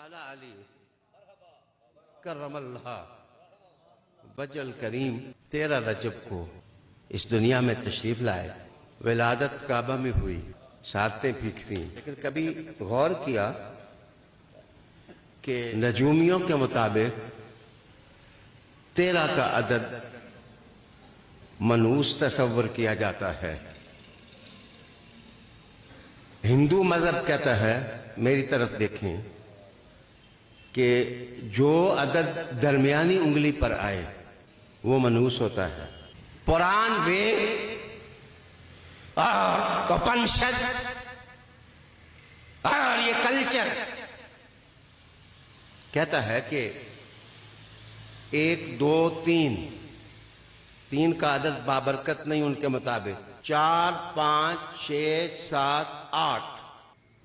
मौला अली करमल्लाह वजल करीम 13 रजब को इस दुनिया में तशरीफ लाए। विलादत काबा में हुई, सातें बिखरी। लेकिन कभी गौर किया कि नजूमियों के मुताबिक 13 का अदद मनूस तस्वर किया जाता है। हिंदू मजहब कहता है, मेरी तरफ देखें, कि जो अदद दरमियानी उंगली पर आए वो मनूस होता है। पुराण, वेद और उपनिषद और ये कल्चर कहता है कि 1, 2, 3 का अदद बाबरकत नहीं उनके मुताबिक। 4, 5, 6, 7, 8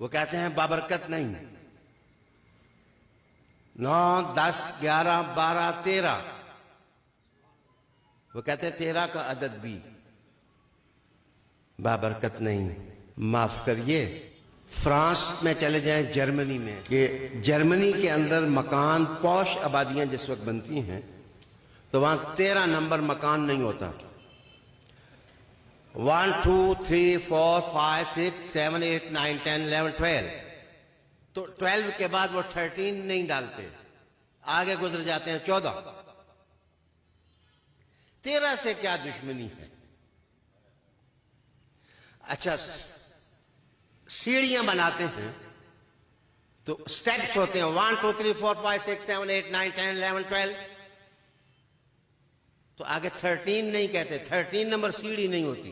वो कहते हैं बाबरकत नहीं। 9, 10, 11, 12, 13 वो कहते हैं 13 का अदद भी बाबरकत नहीं। माफ करिए, फ्रांस में चले जाएं, जर्मनी में, कि जर्मनी के अंदर मकान, पौश आबादियां जिस वक्त बनती हैं तो वहां 13 नंबर मकान नहीं होता। 1, 2, 3, 4, 5, 6, 7, 8, 9, 10, 11, 12। तो 12 के बाद वो 13 नहीं डालते, आगे गुजर जाते हैं 14। 13 से क्या दुश्मनी है? अच्छा, सीढ़ियां बनाते हैं तो स्टेप्स होते हैं, 1, 2, 3, 4, 5, 6, 7, 8, 9, 10, 11, 12। तो आगे 13 नहीं कहते, 13 नंबर सीढ़ी नहीं होती,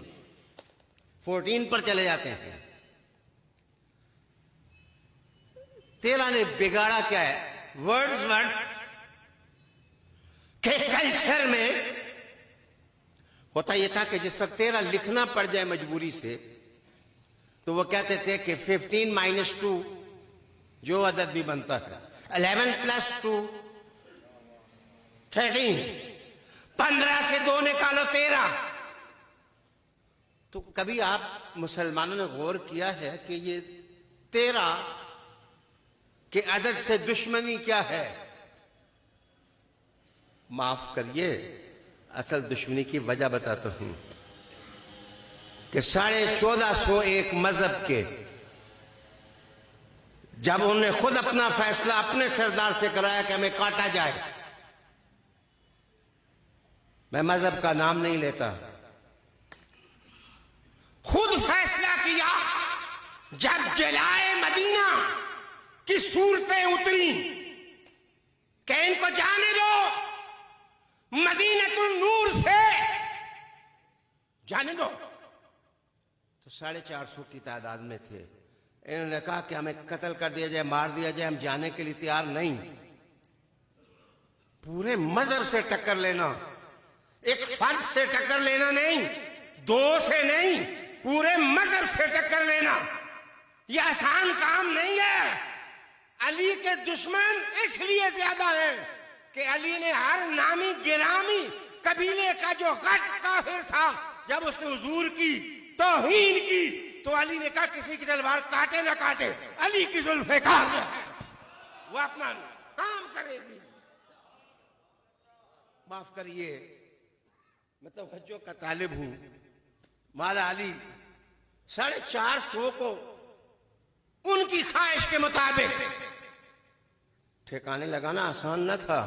14 पर चले जाते हैं। 13 ने बिगाड़ा क्या है? वर्ड्सवर्थ के कल्चर में होता यह था कि जिस वक्त 13 लिखना पड़ जाए मजबूरी से, तो वो कहते थे कि 15 - 2 जो अदद भी बनता है, 11 + 2 13, 15 से 2 निकालो 13। तो कभी आप मुसलमानों ने गौर किया है कि ये 13 के अदद से दुश्मनी क्या है? माफ करिए, असल दुश्मनी की वजह बताता हूं कि 1451 मजहब के जब उन्होंने खुद अपना फैसला अपने सरदार से कराया कि हमें काटा जाए, मैं मजहब का नाम नहीं लेता, खुद फैसला किया, जब जलाए मदीना की सूरतें उतरी कि इनको जाने दो, मदीनतुन नूर से जाने दो। तो 450 की तादाद में थे। इन्होंने कहा कि हमें कत्ल कर दिया जाए, मार दिया जाए, हम जाने के लिए तैयार नहीं। पूरे मजहब से टक्कर लेना, एक फर्द से टक्कर लेना नहीं, 2 से नहीं, पूरे मजहब से टक्कर लेना यह आसान काम नहीं है। अली के दुश्मन इसलिए ज्यादा हैं कि अली ने हर नामी गिरामी कबीले का जो गट काफिर था, जब उसने हुजूर की तौहीन की तो अली ने कहा किसी की तलवार काटे ना काटे, अली की जुल्फ़े काट वो अपना काम करेगी। माफ करिए, मतलब हज्जों का तालिब हूं। मौला अली 450 को उनकी ख्वाहिश के मुताबिक ठिकाने लगाना आसान न था।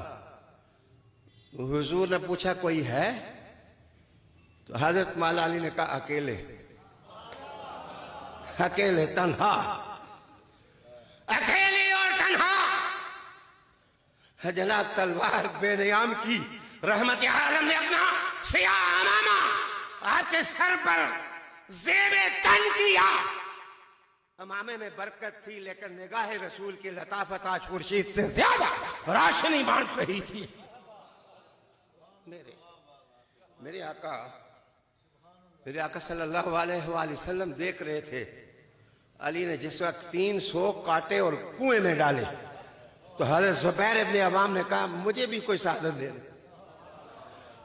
हुजूर ने पूछा कोई है? तो हजरत मौला अली ने कहा अकेले, अकेले तन्हा, अकेले और तन्हा। जनाब तलवार बेनियाम की रहमत आलम ने अपना सियाह अमामा आपके सर पर ज़ेबे तन किया। अमामे में बरकत थी, लेकिन निगाह रसूल की लताफत आज खुर्शीद से ज्यादा रोशनी बांट रही थी। मेरे आका सल्लल्लाहु अलैहि वसल्लम देख रहे थे। अली ने जिस वक्त 300 काटे और कुएं में डाले, तो हज़रत ज़ुबैर इब्न अवाम ने कहा मुझे भी कोई साधन दे।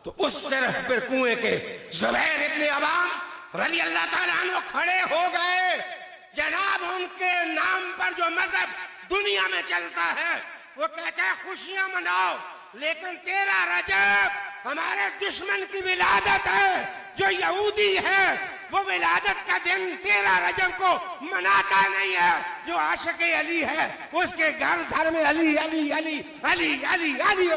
तो उस तरफ पर कुएं के ज़ुबैर इब्न अवाम रज़ी अल्लाह ताला अन्हु खड़े हो गए। जनाब उनके नाम पर जो मजहब दुनिया में चलता है। वो कहता है खुशियां मनाओ, लेकिन 13 रजब हमारे दुश्मन की विलादत है। जो यहूदी है वो विलादत का दिन 13 रजब को मनाता नहीं है। जो आशिक अली है उसके घर घर में अली अली अली अली अली अली, अली